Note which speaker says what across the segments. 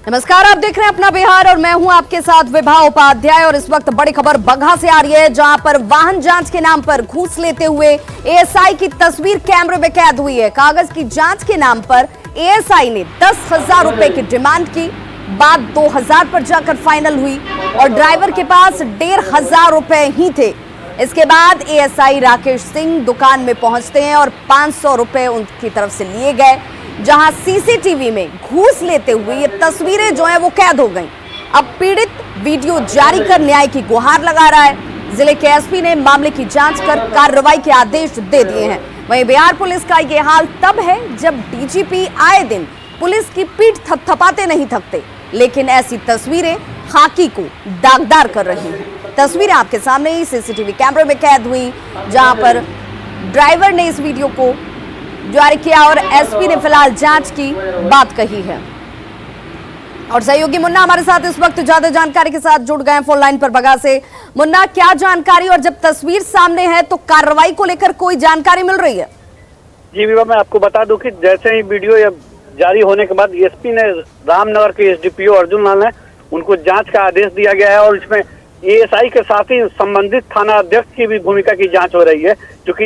Speaker 1: नमस्कार, आप देख रहे हैं अपना बिहार और मैं हूं आपके साथ विभा उपाध्याय। और इस वक्त बड़ी खबर बगहा से आ रही है, जहां पर वाहन जांच के नाम पर घूस लेते हुए एएसआई की तस्वीर कैमरे में कैद हुई है। कागज की जांच के नाम पर एएसआई ने 10,000 रुपए की डिमांड की, बात 2,000 पर जाकर फाइनल हुई और ड्राइवर के पास 1,500 रुपए ही थे। इसके बाद एएसआई राकेश सिंह दुकान में पहुंचते हैं और 500 रुपए उनकी तरफ से लिए गए, जहां सीसीटीवी में घूस लेते हुए ये तस्वीरें जो है वो कैद हो गईं। अब पीड़ित वीडियो जारी कर न्याय की गुहार लगा रहा है। जिले के एसपी ने मामले की जांच कर कार्रवाई के आदेश दे दिए हैं। वहीं बिहार पुलिस का ये हाल तब है जब डीजीपी आए दिन पुलिस की पीठ थपथपाते नहीं थकते, लेकिन ऐसी तस्वीरें खाकी को दागदार कर रही हैं। तस्वीरें आपके सामने ही सीसीटीवी कैमरे में कैद हुई, जहां पर ड्राइवर ने इस वीडियो को जारी किया और एसपी ने फिलहाल जांच की बात कही है। और सहयोगी मुन्ना हमारे साथ इस वक्त ज्यादा जानकारी के साथ जुड़ गए हैं फोन लाइन पर बगहा से। मुन्ना, क्या जानकारी और जब तस्वीर सामने है तो कार्रवाई को लेकर कोई जानकारी मिल रही है?
Speaker 2: जी विभा, मैं आपको बता दूं कि जैसे ही वीडियो जारी होने के बाद एसपी ने रामनगर के एसडीपीओ अर्जुन लाल ने उनको जांच का आदेश दिया गया है और इसमें एएसआई के साथ ही संबंधित थाना अध्यक्ष की भी भूमिका की जांच हो रही है, क्योंकि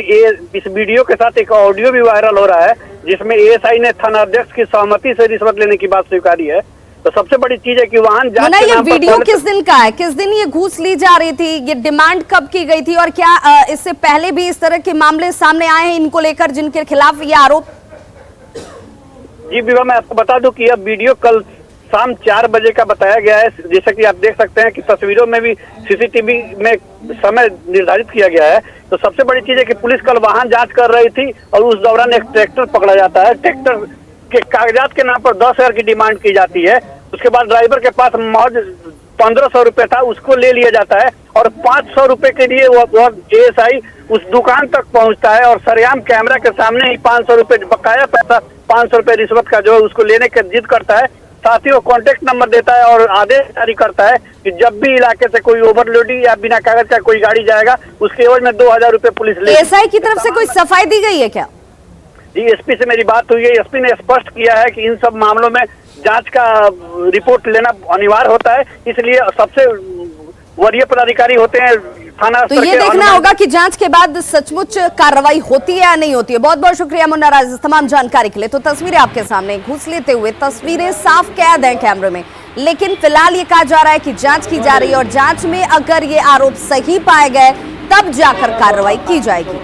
Speaker 2: इस वीडियो के साथ एक ऑडियो भी वायरल हो रहा है जिसमें एएसआई ने थाना अध्यक्ष की सहमति से रिश्वत लेने की बात स्वीकारी है। तो सबसे बड़ी चीज है कि वाहन जांच के
Speaker 1: ये
Speaker 2: नाम पर
Speaker 1: वीडियो किस दिन का है? किस दिन ये घूस ली जा रही थी? ये डिमांड कब की गई थी? और क्या इससे पहले भी इस तरह के मामले सामने आए हैं इनको लेकर, जिनके खिलाफ ये आरोप?
Speaker 2: जी विभा, मैं आपको बता दूं कि यह वीडियो कल शाम 4 बजे का बताया गया है। जैसा कि आप देख सकते हैं कि तस्वीरों में भी सीसीटीवी में समय निर्धारित किया गया है। तो सबसे बड़ी चीज है कि पुलिस कल वाहन जांच कर रही थी और उस दौरान एक ट्रैक्टर पकड़ा जाता है। ट्रैक्टर के कागजात के नाम पर 10,000 की डिमांड की जाती है। उसके बाद ड्राइवर के पास महज 1,500 रुपए था, उसको ले लिया जाता है और 500 रुपए के लिए वो एएसआई उस दुकान तक पहुंचता है और सरेआम कैमरा के सामने ही 500 रुपए बकाया पैसा, 500 रुपए रिश्वत का जो है उसको लेने की जिद करता है। साथ ही वो कॉन्टेक्ट नंबर देता है और आदेश जारी करता है कि जब भी इलाके से कोई ओवरलोडिंग या बिना कागज का कोई गाड़ी जाएगा उसके एवज में 2,000 रुपए पुलिस ले।
Speaker 1: एएसआई की तरफ से कोई सफाई दी गई है क्या?
Speaker 2: जी, एसपी से मेरी बात हुई है। एसपी ने स्पष्ट किया है कि इन सब मामलों में जांच का रिपोर्ट लेना अनिवार्य होता है, इसलिए सबसे वरीय पदाधिकारी होते हैं थाना।
Speaker 1: तो ये देखना होगा कि जांच के बाद सचमुच कार्रवाई होती है या नहीं होती है। बहुत बहुत शुक्रिया मुन्ना राज इस तमाम जानकारी के लिए। तो तस्वीरें आपके सामने, घूस लेते हुए तस्वीरें साफ कैद हैं कैमरे में, लेकिन फिलहाल ये कहा जा रहा है कि जांच की जा रही है और जांच में अगर ये आरोप सही पाए गए तब जाकर कार्रवाई की जाएगी।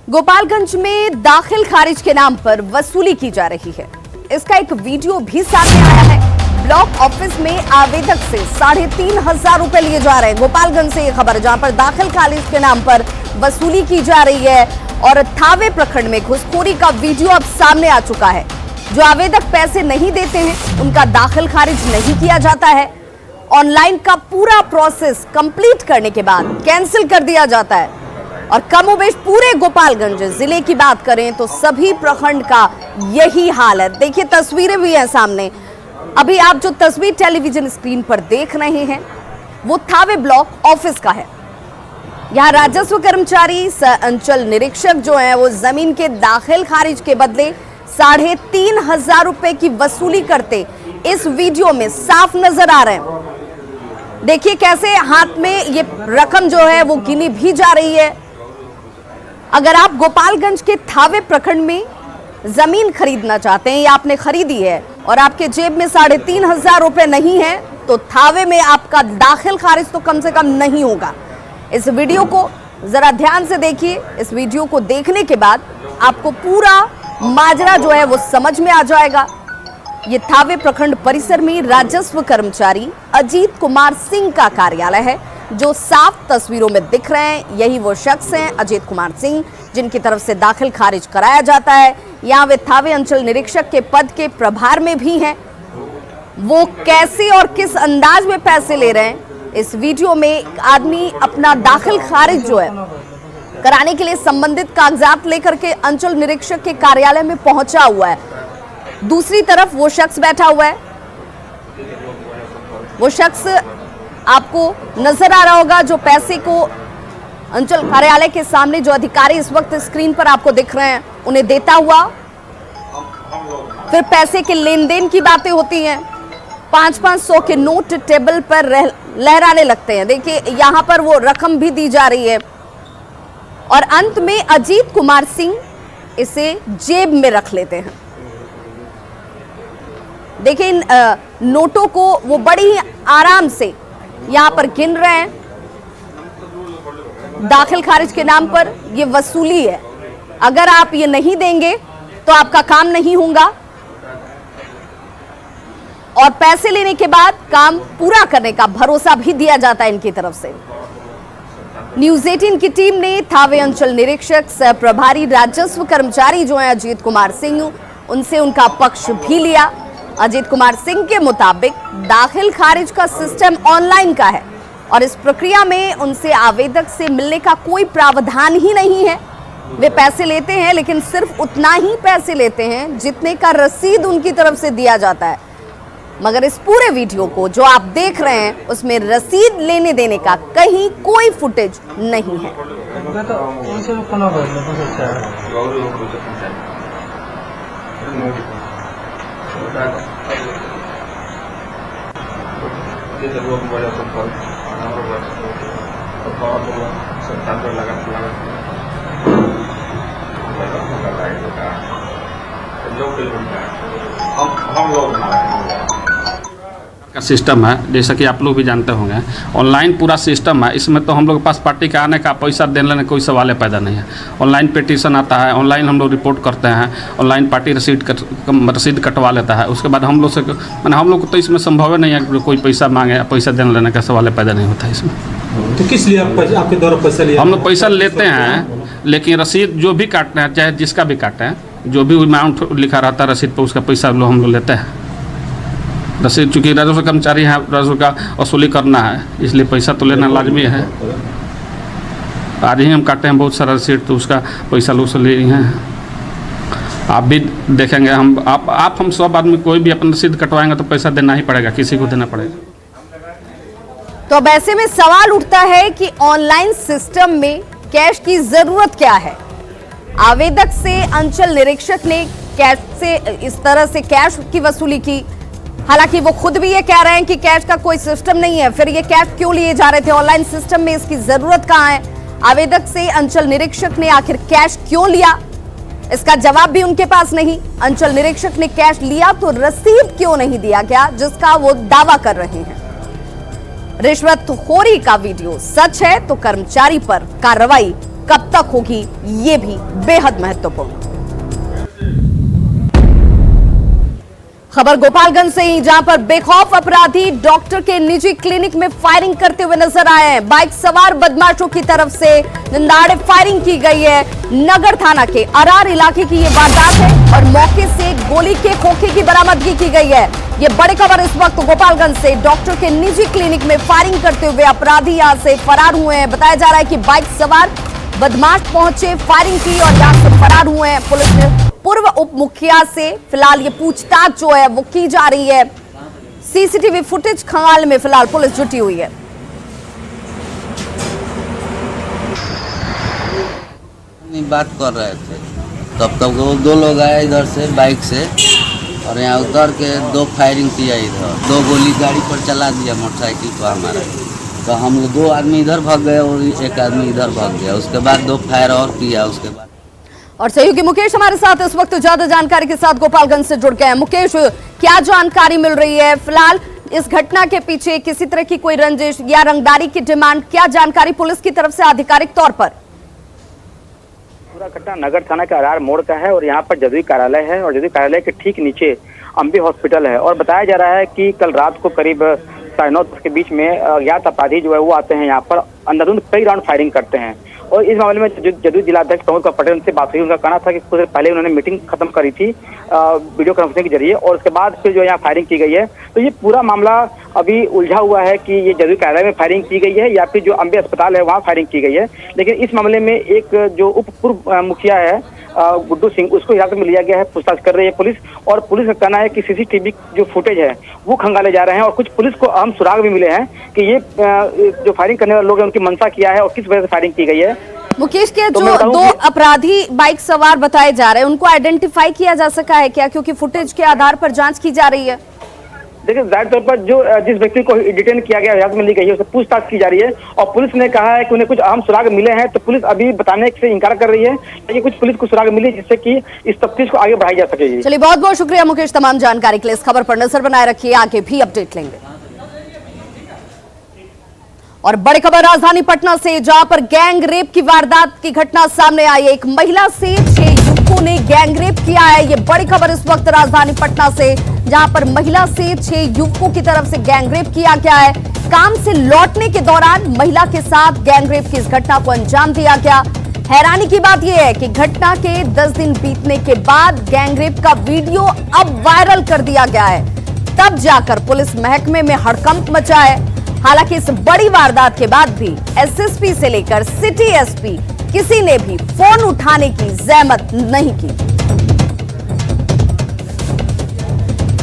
Speaker 1: गोपालगंज में दाखिल खारिज के नाम पर वसूली की जा रही है। इसका एक वीडियो भी सामने आया है। ब्लॉक ऑफिस में आवेदक से 3,500 रुपए लिए जा रहे हैं। गोपालगंज से ये खबर है, जहां पर दाखिल खारिज के नाम पर वसूली की जा रही है और थावे प्रखंड में घुसखोरी का वीडियो अब सामने आ चुका है। जो आवेदक पैसे नहीं देते हैं उनका दाखिल खारिज नहीं किया जाता है। ऑनलाइन का पूरा प्रोसेस कंप्लीट करने के बाद कैंसिल कर दिया जाता है। और कमोबेश पूरे गोपालगंज जिले की बात करें तो सभी प्रखंड का यही हाल है। देखिए, तस्वीरें भी हैं सामने। अभी आप जो तस्वीर टेलीविजन स्क्रीन पर देख रहे हैं वो थावे ब्लॉक ऑफिस का है। यहाँ राजस्व कर्मचारी अंचल निरीक्षक जो है वो जमीन के दाखिल खारिज के बदले 3,500 रुपए की वसूली करते इस वीडियो में साफ नजर आ रहे हैं। देखिए कैसे हाथ में ये रकम जो है वो गिनी भी जा रही है। अगर आप गोपालगंज के थावे प्रखंड में जमीन खरीदना चाहते हैं या आपने खरीदी है और आपके जेब में 3,500 रुपए नहीं है तो थावे में आपका दाखिल खारिज तो कम से कम नहीं होगा। इस वीडियो को जरा ध्यान से देखिए। इस वीडियो को देखने के बाद आपको पूरा माजरा जो है वो समझ में आ जाएगा। ये थावे प्रखंड परिसर में राजस्व कर्मचारी अजीत कुमार सिंह का कार्यालय है, जो साफ तस्वीरों में दिख रहे हैं। यही वो शख्स हैं अजीत कुमार सिंह, जिनकी तरफ से दाखिल खारिज कराया जाता है। यहाँ वे थावे अंचल निरीक्षक के पद के प्रभार में भी हैं। वो कैसे और किस अंदाज में पैसे ले रहे हैं, इस वीडियो में एक आदमी अपना दाखिल खारिज जो है कराने के लिए संबंधित कागजात लेकर के अंचल निरीक्षक के कार्यालय में पहुंचा हुआ है। दूसरी तरफ वो शख्स बैठा हुआ है। वो शख्स आपको नजर आ रहा होगा जो पैसे को अंचल कार्यालय के सामने जो अधिकारी इस वक्त स्क्रीन पर आपको दिख रहे हैं उन्हें देता हुआ। फिर पैसे के लेन देन की बातें होती हैं। 500-500 के नोट टेबल पर लहराने लगते हैं। देखिए यहां पर वो रकम भी दी जा रही है और अंत में अजीत कुमार सिंह इसे जेब में रख लेते हैं। देखिए इन नोटों को वो बड़ी आराम से यहां पर गिन रहे हैं। दाखिल खारिज के नाम पर ये वसूली है। अगर आप ये नहीं देंगे तो आपका काम नहीं होगा और पैसे लेने के बाद काम पूरा करने का भरोसा भी दिया जाता है इनकी तरफ से। न्यूज़ 18 की टीम ने थावे अंचल निरीक्षक सह प्रभारी राजस्व कर्मचारी जो है अजीत कुमार सिंह, उनसे उनका पक्ष भी लिया। अजीत कुमार सिंह के मुताबिक दाखिल खारिज का सिस्टम ऑनलाइन का है और इस प्रक्रिया में उनसे आवेदक से मिलने का कोई प्रावधान ही नहीं है। वे पैसे लेते हैं लेकिन सिर्फ उतना ही पैसे लेते हैं जितने का रसीद उनकी तरफ से दिया जाता है। मगर इस पूरे वीडियो को जो आप देख रहे हैं उसमें रसीद लेने देने का कहीं कोई फुटेज नहीं है।
Speaker 3: का सिस्टम है, जैसा कि आप लोग भी जानते होंगे, ऑनलाइन पूरा सिस्टम है। इसमें तो हम लोग के पास पार्टी का आने का पैसा देने लेने कोई सवाल पैदा नहीं है। ऑनलाइन पिटीशन आता है, ऑनलाइन हम लोग रिपोर्ट करते हैं, ऑनलाइन पार्टी रसीद कटवा लेता है। उसके बाद हम लोग से मैंने हम लोग को तो इसमें संभव नहीं है कि कोई पैसा मांगे, पैसा देने लेने का सवाल पैदा नहीं होता है इसमें।
Speaker 4: तो किस लिए आपके द्वारा पैसा लिया?
Speaker 3: हम लोग पैसा लेते हैं लेकिन रसीद जो भी काटते हैं, चाहे जिसका भी काटे हैं, जो भी अमाउंट लिखा रहता है रसीद पर, उसका पैसा हम लोग लेते हैं। रसीद चूँकि राजस्व कर्मचारी हैं, राजस्व का वसूली करना है, इसलिए पैसा तो लेना लाजमी है। आज ही हम काटे हैं बहुत सारा रसीद, तो उसका पैसा लोग से ले रही हैं। आप भी देखेंगे, हम सब आदमी कोई भी अपन रसीद कटवाएंगे तो पैसा देना ही पड़ेगा, किसी को देना पड़ेगा।
Speaker 1: तो अब ऐसे में सवाल उठता है कि ऑनलाइन सिस्टम में कैश की जरूरत क्या है। आवेदक से अंचल निरीक्षक ने कैश से इस तरह से कैश की वसूली की। हालांकि वो खुद भी ये कह रहे हैं कि कैश का कोई सिस्टम नहीं है, फिर ये कैश क्यों लिए जा रहे थे? ऑनलाइन सिस्टम में इसकी जरूरत कहां है? आवेदक से अंचल निरीक्षक ने आखिर कैश क्यों लिया, इसका जवाब भी उनके पास नहीं। अंचल निरीक्षक ने कैश लिया तो रसीद क्यों नहीं दिया गया, जिसका वो दावा कर रहे हैं। रिश्वतखोरी का वीडियो सच है तो कर्मचारी पर कार्रवाई कब तक होगी, ये भी बेहद महत्वपूर्ण। खबर गोपालगंज से ही, जहां पर बेखौफ अपराधी डॉक्टर के निजी क्लिनिक में फायरिंग करते हुए नजर आए हैं। बाइक सवार बदमाशों की तरफ से निंदाड़े फायरिंग की गई है। नगर थाना के अरार इलाके की यह वारदात है और मौके से गोली के खोखे की बरामदगी की गई है। ये बड़ी खबर इस वक्त गोपालगंज से। डॉक्टर के निजी क्लिनिक में फायरिंग करते हुए अपराधी यहां से फरार हुए हैं। बताया जा रहा है कि बाइक सवार बदमाश पहुंचे, फायरिंग की और यहां से फरार हुए हैं। पुलिस ने पूर्व उप मुखिया से फिलहाल ये पूछताछ जो है वो की जा रही है। सीसीटीवी फुटेज खंगालने में फिलहाल पुलिस जुटी हुई है।
Speaker 5: बात कर रहे थे तब तक वो दो लोग आए इधर से बाइक से और यहाँ उतर के दो फायरिंग किया, इधर दो गोली गाड़ी पर चला दिया मोटरसाइकिल को हमारा। तो हम लोग दो आदमी इधर भाग गए और एक आदमी इधर भाग गया। उसके बाद दो फायर और किया। उसके बाद
Speaker 1: और सहयोगी मुकेश हमारे साथ इस वक्त ज्यादा जानकारी के साथ गोपालगंज से जुड़ गए हैं। मुकेश, क्या जानकारी मिल रही है फिलहाल? इस घटना के पीछे किसी तरह की कोई रंजिश या रंगदारी की डिमांड, क्या जानकारी पुलिस की तरफ से आधिकारिक तौर पर?
Speaker 2: पूरा घटना नगर थाना के अरार मोड़ का है और यहाँ पर जदयू कार्यालय है और जदयू कार्यालय के ठीक नीचे अंबी हॉस्पिटल है। और बताया जा रहा है कि कल रात को करीब 9:30 के बीच में अज्ञात अपराधी जो है वो आते हैं यहाँ पर, अंधाधुंध कई राउंड फायरिंग करते हैं। और इस मामले में जदयू जिलाध्यक्ष प्रमोद पटेल से बात हुई। उनका कहना था कि कुछ देर पहले उन्होंने मीटिंग खत्म करी थी वीडियो कॉन्फ्रेंसिंग के जरिए और उसके बाद फिर जो यहाँ फायरिंग की गई है। तो ये पूरा मामला अभी उलझा हुआ है कि ये जदयू कार्यालय में फायरिंग की गई है या फिर जो अंबे अस्पताल है वहाँ फायरिंग की गई है। लेकिन इस मामले में एक जो उप पूर्व मुखिया है गुड्डू सिंह, उसको हिरासत में लिया गया है। पूछताछ कर रही है पुलिस और पुलिस का कहना है कि सीसीटीवी जो फुटेज है वो खंगाले जा रहे हैं और कुछ पुलिस को अहम सुराग भी मिले हैं कि ये जो फायरिंग करने वाले लोग हैं उनकी मंशा क्या है और किस वजह से फायरिंग की गई है।
Speaker 1: मुकेश के
Speaker 2: तो
Speaker 1: जो
Speaker 2: मैं बताऊं
Speaker 1: दो
Speaker 2: कि-
Speaker 1: अपराधी बाइक सवार बताए जा रहे हैं उनको आइडेंटिफाई किया जा सका है क्या, क्योंकि फुटेज के आधार पर जांच की जा रही है?
Speaker 2: देखिए जाहिर तौर पर जो जिस व्यक्ति को डिटेन किया गया हिरासत में ली गई है उससे पूछताछ की जा रही है और पुलिस ने कहा है कि उन्हें कुछ अहम सुराग मिले हैं, तो पुलिस अभी बताने से इनकार कर रही है कि कुछ पुलिस को सुराग मिली जिससे कि इस तफ्तीश को आगे बढ़ाई जा सकेगी।
Speaker 1: चलिए बहुत बहुत शुक्रिया मुकेश तमाम जानकारी के लिए। इस खबर पर नजर बनाए रखिए, आगे भी अपडेट लेंगे। और बड़ी खबर राजधानी पटना से, जहां पर गैंग रेप की वारदात की घटना सामने आई है। एक महिला से 6 युवकों ने गैंग रेप किया है। ये बड़ी खबर इस वक्त राजधानी पटना से, जहां पर महिला से 6 युवकों की तरफ से गैंग रेप किया गया है। काम से लौटने के दौरान महिला के साथ गैंग रेप की इस घटना को अंजाम दिया गया। हैरानी की बात यह है कि घटना के 10 दिन बीतने के बाद गैंग रेप का वीडियो अब वायरल कर दिया गया है। तब जाकर पुलिस महकमे में हड़कंप मचा है। हालांकि इस बड़ी वारदात के बाद भी एसएसपी से लेकर सिटी एसपी किसी ने भी फोन उठाने की जहमत नहीं की।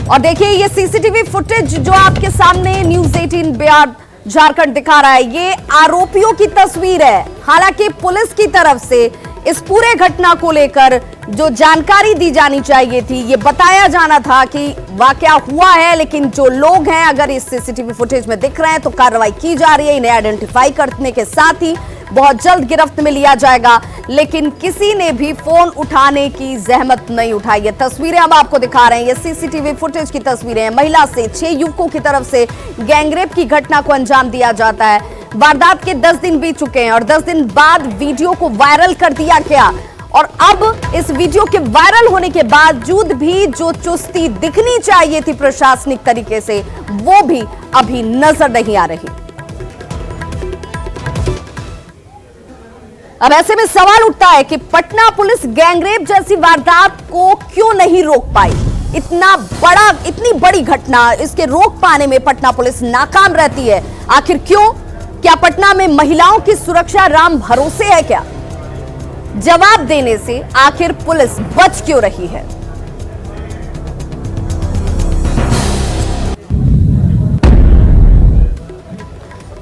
Speaker 1: और देखिए ये सीसीटीवी फुटेज जो आपके सामने न्यूज 18 बिहार झारखंड दिखा रहा है, ये आरोपियों की तस्वीर है। हालांकि पुलिस की तरफ से इस पूरे घटना को लेकर जो जानकारी दी जानी चाहिए थी, ये बताया जाना था कि वाकया हुआ है, लेकिन जो लोग हैं अगर इस सीसीटीवी फुटेज में दिख रहे हैं तो कार्रवाई की जा रही है। इन्हें आइडेंटिफाई करने के साथ ही बहुत जल्द गिरफ्त में लिया जाएगा, लेकिन किसी ने भी फोन उठाने की जहमत नहीं उठाई। ये तस्वीरें हम आपको दिखा रहे हैं, ये सीसीटीवी फुटेज की तस्वीरें हैं। महिला से 6 युवकों की तरफ से गैंगरेप की घटना को अंजाम दिया जाता है। वारदात के 10 दिन बीत चुके हैं और 10 दिन बाद वीडियो को वायरल कर दिया गया। और अब इस वीडियो के वायरल होने के बावजूद भी जो चुस्ती दिखनी चाहिए थी प्रशासनिक तरीके से, वो भी अभी नजर नहीं आ रही। अब ऐसे में सवाल उठता है कि पटना पुलिस गैंगरेप जैसी वारदात को क्यों नहीं रोक पाई। इतनी बड़ी घटना, इसके रोक पाने में पटना पुलिस नाकाम रहती है। आखिर क्यों? क्या पटना में महिलाओं की सुरक्षा राम भरोसे है क्या? जवाब देने से आखिर पुलिस बच क्यों रही है?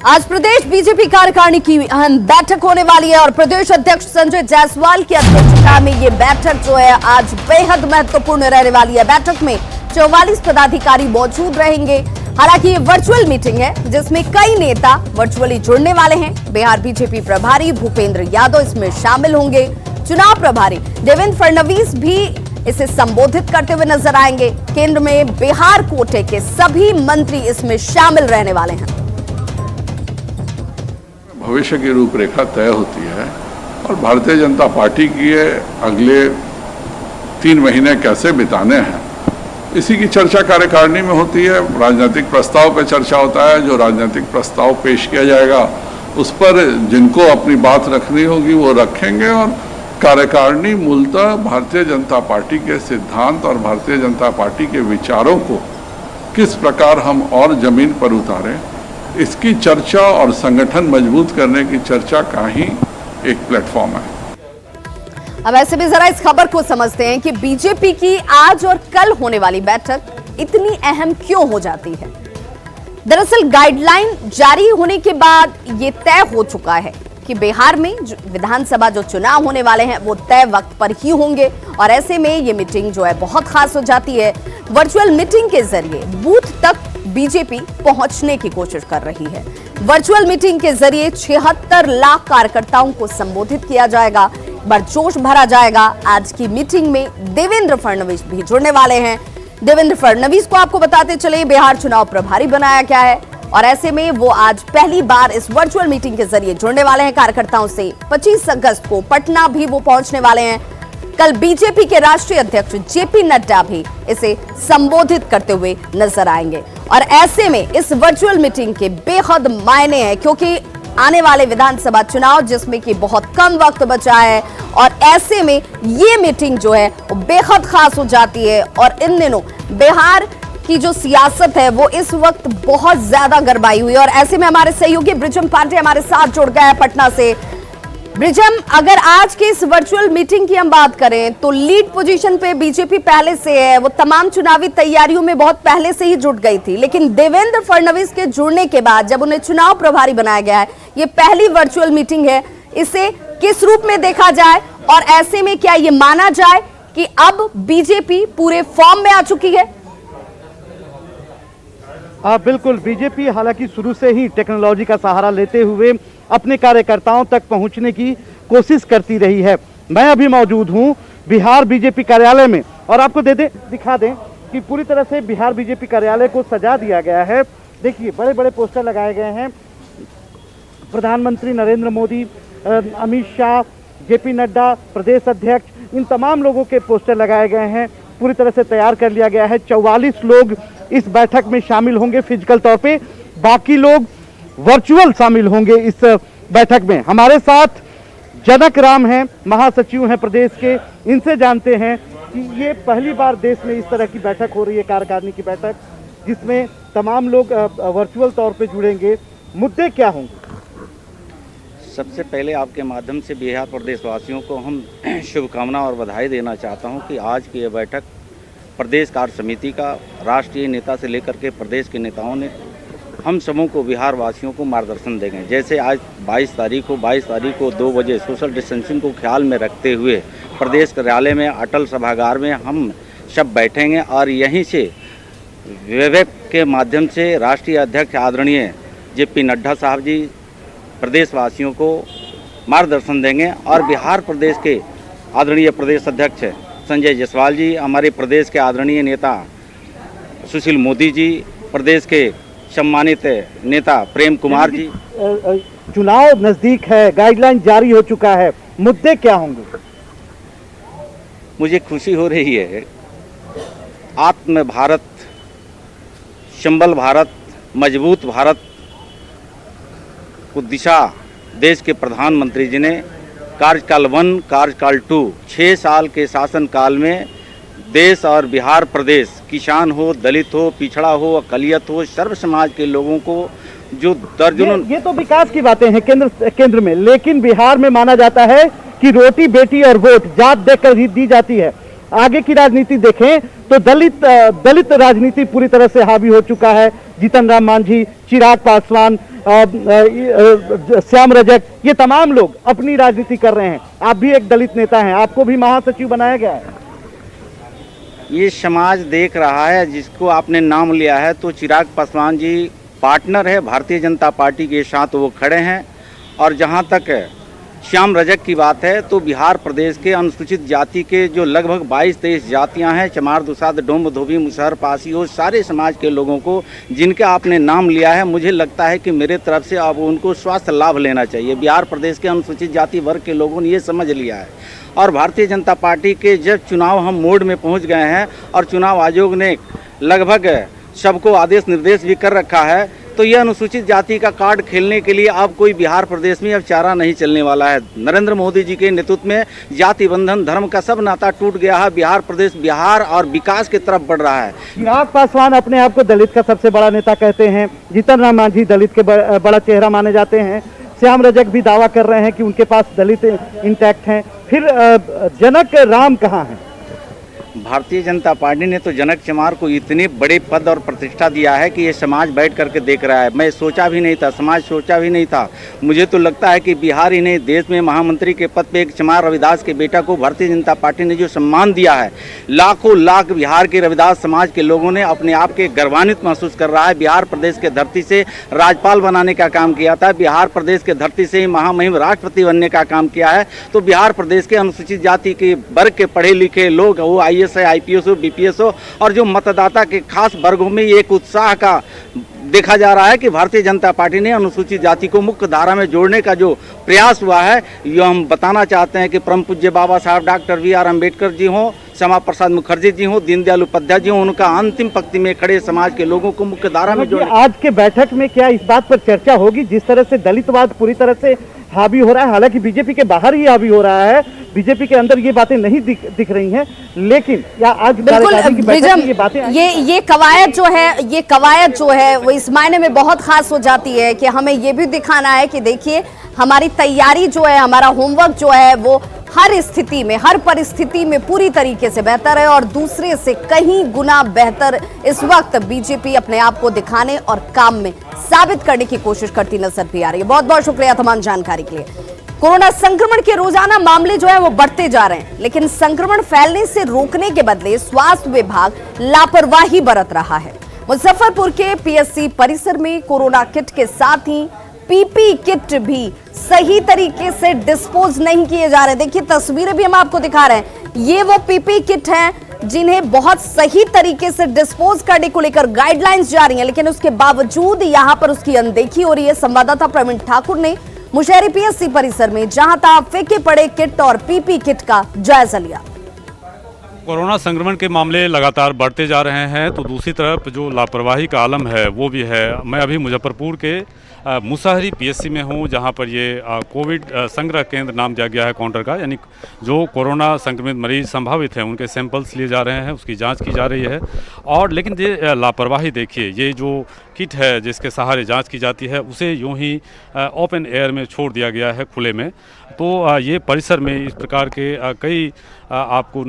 Speaker 1: आज प्रदेश बीजेपी कार्यकारिणी की अहम बैठक होने वाली है और प्रदेश अध्यक्ष संजय जायसवाल की अध्यक्षता में ये बैठक जो है आज बेहद महत्वपूर्ण रहने वाली है। बैठक में 44 पदाधिकारी मौजूद रहेंगे। हालांकि ये वर्चुअल मीटिंग है जिसमें कई नेता वर्चुअली जुड़ने वाले हैं। बिहार बीजेपी प्रभारी भूपेंद्र यादव इसमें शामिल होंगे। चुनाव प्रभारी देवेंद्र फडणवीस भी इसे संबोधित करते हुए नजर आएंगे। केंद्र में बिहार कोटे के सभी मंत्री इसमें शामिल रहने वाले हैं।
Speaker 6: भविष्य की रूपरेखा तय होती है और भारतीय जनता पार्टी की अगले 3 महीने कैसे बिताने हैं, इसी की चर्चा कार्यकारिणी में होती है। राजनीतिक प्रस्ताव पर चर्चा होता है। जो राजनीतिक प्रस्ताव पेश किया जाएगा उस पर जिनको अपनी बात रखनी होगी वो रखेंगे और कार्यकारिणी मूलतः भारतीय जनता पार्टी के सिद्धांत और भारतीय जनता पार्टी के विचारों को किस प्रकार हम और जमीन पर उतारें, इसकी चर्चा और संगठन मजबूत करने की चर्चा का ही एक प्लेटफॉर्म है।
Speaker 1: अब ऐसे भी जरा इस खबर को समझते हैं कि बीजेपी की आज और कल होने वाली बैठक इतनी अहम क्यों हो जाती है। दरअसल गाइडलाइन जारी होने के बाद ये तय हो चुका है कि बिहार में विधानसभा जो चुनाव होने वाले हैं वो तय वक्त पर ही होंगे और ऐसे में ये मीटिंग जो है बहुत खास हो जाती है। वर्चुअल मीटिंग के जरिए बूथ तक बीजेपी पहुंचने की कोशिश कर रही है। वर्चुअल मीटिंग के जरिए 76 लाख कार्यकर्ताओं को संबोधित किया जाएगा, बरजोश भरा जाएगा। आज की मीटिंग में देवेंद्र फडणवीस भी जुड़ने वाले हैं। देवेंद्र फडणवीस को आपको बताते चले बिहार चुनाव प्रभारी बनाया गया है और ऐसे में वो आज पहली बार इस वर्चुअल मीटिंग के जरिए जुड़ने वाले हैं कार्यकर्ताओं से। 25 अगस्त को पटना भी वो पहुंचने वाले हैं। कल बीजेपी के राष्ट्रीय अध्यक्ष जेपी नड्डा भी इसे संबोधित करते हुए नजर आएंगे और ऐसे में इस वर्चुअल मीटिंग के बेहद मायने हैं क्योंकि आने वाले विधानसभा चुनाव जिसमें कि बहुत कम वक्त बचा है और ऐसे में ये मीटिंग जो है वो बेहद खास हो जाती है। और इन दिनों बिहार की जो सियासत है वो इस वक्त बहुत ज्यादा गरमाई हुई है और ऐसे में हमारे सहयोगी ब्रिजम पांडे हमारे साथ जुड़ गया है पटना से। ब्रिजम, अगर आज की इस वर्चुअल मीटिंग की हम बात करें तो लीड पोजीशन पे बीजेपी पहले से है, वो तमाम चुनावी तैयारियों में बहुत पहले से ही जुट गई थी, लेकिन देवेंद्र फडणवीस के जुड़ने के बाद जब उन्हें चुनाव प्रभारी बनाया गया है, ये पहली वर्चुअल मीटिंग है, इसे किस रूप में देखा जाए, और ऐसे में क्या ये माना जाए कि अब बीजेपी पूरे फॉर्म में आ चुकी है?
Speaker 7: बिल्कुल, बीजेपी हालांकि शुरू से ही टेक्नोलॉजी का सहारा लेते हुए अपने कार्यकर्ताओं तक पहुंचने की कोशिश करती रही है। मैं अभी मौजूद हूं बिहार बीजेपी कार्यालय में, और आपको दिखा दें कि पूरी तरह से बिहार बीजेपी कार्यालय को सजा दिया गया है। देखिए, बड़े बड़े पोस्टर लगाए गए हैं। प्रधानमंत्री नरेंद्र मोदी, अमित शाह, जेपी नड्डा, प्रदेश अध्यक्ष, इन तमाम लोगों के पोस्टर लगाए गए हैं। पूरी तरह से तैयार कर लिया गया है। 44 लोग इस बैठक में शामिल होंगे फिजिकल तौर पे, बाकी लोग वर्चुअल शामिल होंगे इस बैठक में। हमारे साथ जनक राम हैं, महासचिव हैं प्रदेश के। इनसे जानते हैं कि ये पहली बार देश में इस तरह की बैठक हो रही है, कार्यकारिणी की बैठक, जिसमें तमाम लोग वर्चुअल तौर पे जुड़ेंगे। मुद्दे क्या होंगे?
Speaker 8: सबसे पहले आपके माध्यम से बिहार प्रदेशवासियों को हम शुभकामना और बधाई देना चाहता हूं कि आज की यह बैठक प्रदेश कार्य समिति का राष्ट्रीय नेता से लेकर के प्रदेश के नेताओं ने हम सबों को, बिहार वासियों को मार्गदर्शन देंगे। जैसे आज 22 तारीख को 2 बजे सोशल डिस्टेंसिंग को ख्याल में रखते हुए प्रदेश कार्यालय में अटल सभागार में हम सब बैठेंगे और यहीं से वेब के माध्यम से राष्ट्रीय अध्यक्ष आदरणीय जेपी नड्डा साहब जी प्रदेशवासियों को मार्गदर्शन देंगे, और बिहार प्रदेश के आदरणीय प्रदेश अध्यक्ष संजय जायसवाल जी, हमारे प्रदेश के आदरणीय नेता सुशील मोदी जी, प्रदेश के सम्मानित नेता प्रेम कुमार जी।
Speaker 7: चुनाव नजदीक है, गाइडलाइन जारी हो चुका है, मुद्दे क्या होंगे?
Speaker 8: मुझे खुशी हो रही है, आत्म भारत, संबल भारत, मजबूत भारत को दिशा देश के प्रधानमंत्री जी ने कार्यकाल 1, कार्यकाल 2, 6 साल के शासनकाल में देश और बिहार प्रदेश, किसान हो, दलित हो, पिछड़ा हो, अकलियत हो, सर्व समाज के लोगों को जो दर्जनों, ये
Speaker 7: तो विकास की बातें हैं केंद्र में, लेकिन बिहार में माना जाता है कि रोटी, बेटी और वोट जात देखकर दी जाती है। आगे की राजनीति देखें तो दलित राजनीति पूरी तरह से हावी हो चुका है। जीतन राम मांझी, चिराग पासवान, श्याम रजक, ये तमाम लोग अपनी राजनीति कर रहे हैं। आप भी एक दलित नेता हैं, आपको भी महासचिव बनाया गया है।
Speaker 8: ये समाज देख रहा है, जिसको आपने नाम लिया है, तो चिराग पासवान जी पार्टनर है भारतीय जनता पार्टी के साथ, वो खड़े हैं। और जहाँ तक श्याम रजक की बात है, तो बिहार प्रदेश के अनुसूचित जाति के जो लगभग 22-23 जातियां हैं, चमार, दुसाध, डोम, धोबी, मुसहर, पासी, हो सारे समाज के लोगों को जिनका आपने नाम लिया है, मुझे लगता है कि मेरे तरफ से अब उनको स्वास्थ्य लाभ लेना चाहिए। बिहार प्रदेश के अनुसूचित जाति वर्ग के लोगों ने ये समझ लिया है, और भारतीय जनता पार्टी के जब चुनाव हम मोड में पहुँच गए हैं और चुनाव आयोग ने लगभग सबको आदेश निर्देश भी कर रखा है, तो यह अनुसूचित जाति का कार्ड खेलने के लिए अब कोई बिहार प्रदेश में अब चारा नहीं चलने वाला है। नरेंद्र मोदी जी के नेतृत्व में जाति बंधन, धर्म का सब नाता टूट गया है। बिहार प्रदेश बिहार और विकास की तरफ बढ़ रहा है।
Speaker 7: चिराग पासवान अपने आप को दलित का सबसे बड़ा नेता कहते हैं। जीतन राम मांझी दलित के बड़ा चेहरा माने जाते हैं। श्याम रजक भी दावा कर रहे हैं कि उनके पास दलित इंटैक्ट हैं। फिर जनक राम कहाँ हैं?
Speaker 8: भारतीय जनता पार्टी ने तो जनक चमार को इतने बड़े पद और प्रतिष्ठा दिया है कि ये समाज बैठ करके देख रहा है। मैं सोचा भी नहीं था, समाज सोचा भी नहीं था। मुझे तो लगता है कि बिहार ही नहीं, देश में महामंत्री के पद पे एक चमार रविदास के बेटा को भारतीय जनता पार्टी ने जो सम्मान दिया है, लाखों लाख बिहार के रविदास समाज के लोगों ने अपने आप के गर्वान्वित महसूस कर रहा है। बिहार प्रदेश के धरती से राज्यपाल बनाने का काम किया था, बिहार प्रदेश के धरती से ही महामहिम राष्ट्रपति बनने का काम किया है। तो बिहार प्रदेश के अनुसूचित जाति के वर्ग के पढ़े लिखे लोग, वो IAS है, IPS हो, BPS हो, और जो मतदाता के खास वर्गों में एक उत्साह का देखा जा रहा है कि भारतीय जनता पार्टी ने अनुसूचित जाति को मुख्य धारा में जोड़ने का जो प्रयास हुआ है, ये हम बताना चाहते हैं कि परम पूज्य बाबा साहब डॉक्टर BR अम्बेडकर जी हों, श्यामा प्रसाद मुखर्जी जी हों, दीनदयाल उपाध्याय जी हों, उनका अंतिम पंक्ति में खड़े समाज के लोगों को मुख्य धारा में जोड़ने।
Speaker 7: आज के बैठक में क्या इस बात पर चर्चा होगी, जिस तरह से दलितवाद पूरी तरह से हावी हो रहा है, हालांकि बीजेपी के बाहर ही हावी हो रहा है, बीजेपी के अंदर ये बातें नहीं दिख रही हैं, लेकिन या आज
Speaker 1: बिल्कुल ये बातें, ये कवायद जो है वो इस मायने में बहुत खास हो जाती है कि हमें ये भी दिखाना है कि देखिए हमारी तैयारी जो है, हमारा होमवर्क जो है, वो हर स्थिति में, हर परिस्थिति में पूरी तरीके से बेहतर है, और दूसरे से कहीं गुना बेहतर इस वक्त बीजेपी अपने आप को दिखाने और काम में साबित करने की कोशिश करती नजर भी आ रही है। बहुत बहुत शुक्रिया तमाम जानकारी के लिए। कोरोना संक्रमण के रोजाना मामले जो है वो बढ़ते जा रहे हैं, लेकिन संक्रमण फैलने से रोकने के बदले स्वास्थ्य विभाग लापरवाही बरत रहा है। मुजफ्फरपुर के पीएससी परिसर में कोरोना किट के साथ ही पीपी किट भी सही तरीके से डिस्पोज नहीं किए जा रहे। देखिए तस्वीरें भी हम आपको दिखा रहे हैं, ये वो पीपी किट हैं जिन्हें बहुत सही तरीके से डिस्पोज करने को लेकर गाइडलाइंस जारी हैं, लेकिन उसके बावजूद यहां पर उसकी अनदेखी हो रही है। संवाददाता प्रवीण ठाकुर ने मुशहरी पीएससी परिसर में जहां तहां फेंके पड़े किट और पीपी किट का जायजा लिया।
Speaker 9: कोरोना संक्रमण के मामले लगातार बढ़ते जा रहे हैं, तो दूसरी तरफ जो लापरवाही का आलम है वो भी है। मैं अभी मुजफ्फरपुर के मुशहरी पीएससी में हूँ, जहाँ पर ये कोविड संग्रह केंद्र नाम दिया गया है काउंटर का, यानी जो कोरोना संक्रमित मरीज संभावित हैं उनके सैंपल्स लिए जा रहे हैं, उसकी जांच की जा रही है। और लेकिन ये लापरवाही देखिए, ये जो किट है जिसके सहारे जांच की जाती है उसे यूं ही ओपन एयर में छोड़ दिया गया है, खुले में। तो ये परिसर में इस प्रकार के कई आपको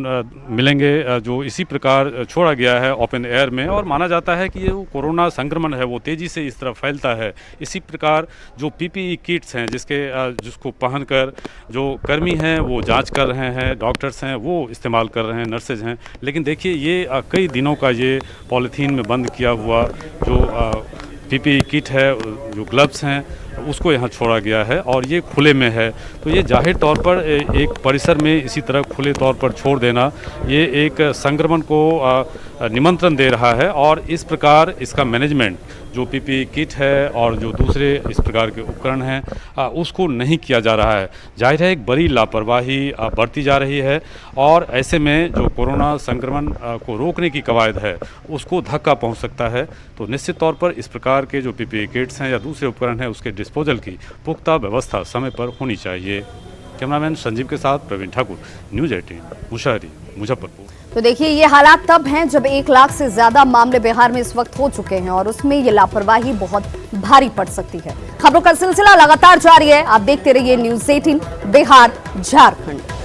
Speaker 9: मिलेंगे जो इसी प्रकार छोड़ा गया है ओपन एयर में, और माना जाता है कि ये वो कोरोना संक्रमण है वो तेज़ी से इस तरफ फैलता है। इसी प्रकार जो पीपीई किट्स हैं जिसको पहनकर जो कर्मी हैं वो जांच कर रहे हैं, डॉक्टर्स हैं वो इस्तेमाल कर रहे हैं, नर्सेज हैं, लेकिन देखिए ये कई दिनों का ये पॉलीथीन में बंद किया हुआ जो पीपीई किट है, जो ग्लव्स हैं उसको यहाँ छोड़ा गया है और ये खुले में है। तो ये जाहिर तौर पर एक परिसर में इसी तरह खुले तौर पर छोड़ देना ये एक संक्रमण को निमंत्रण दे रहा है, और इस प्रकार इसका मैनेजमेंट जो पीपीई किट है और जो दूसरे इस प्रकार के उपकरण हैं उसको नहीं किया जा रहा है। जाहिर है एक बड़ी लापरवाही बढ़ती जा रही है, और ऐसे में जो कोरोना संक्रमण को रोकने की कवायद है उसको धक्का पहुंच सकता है। तो निश्चित तौर पर इस प्रकार के जो पीपीई किट्स हैं या दूसरे उपकरण हैं उसके डिस्पोजल की पुख्ता व्यवस्था समय पर होनी चाहिए। कैमरामैन संजीव के साथ प्रवीण ठाकुर, न्यूज़ 18, मुशहरी, मुजफ्फरपुर।
Speaker 1: तो देखिए ये हालात तब हैं जब 1 लाख से ज्यादा मामले बिहार में इस वक्त हो चुके हैं, और उसमें ये लापरवाही बहुत भारी पड़ सकती है। खबरों का सिलसिला लगातार जारी है, आप देखते रहिए न्यूज़ 18 बिहार झारखंड।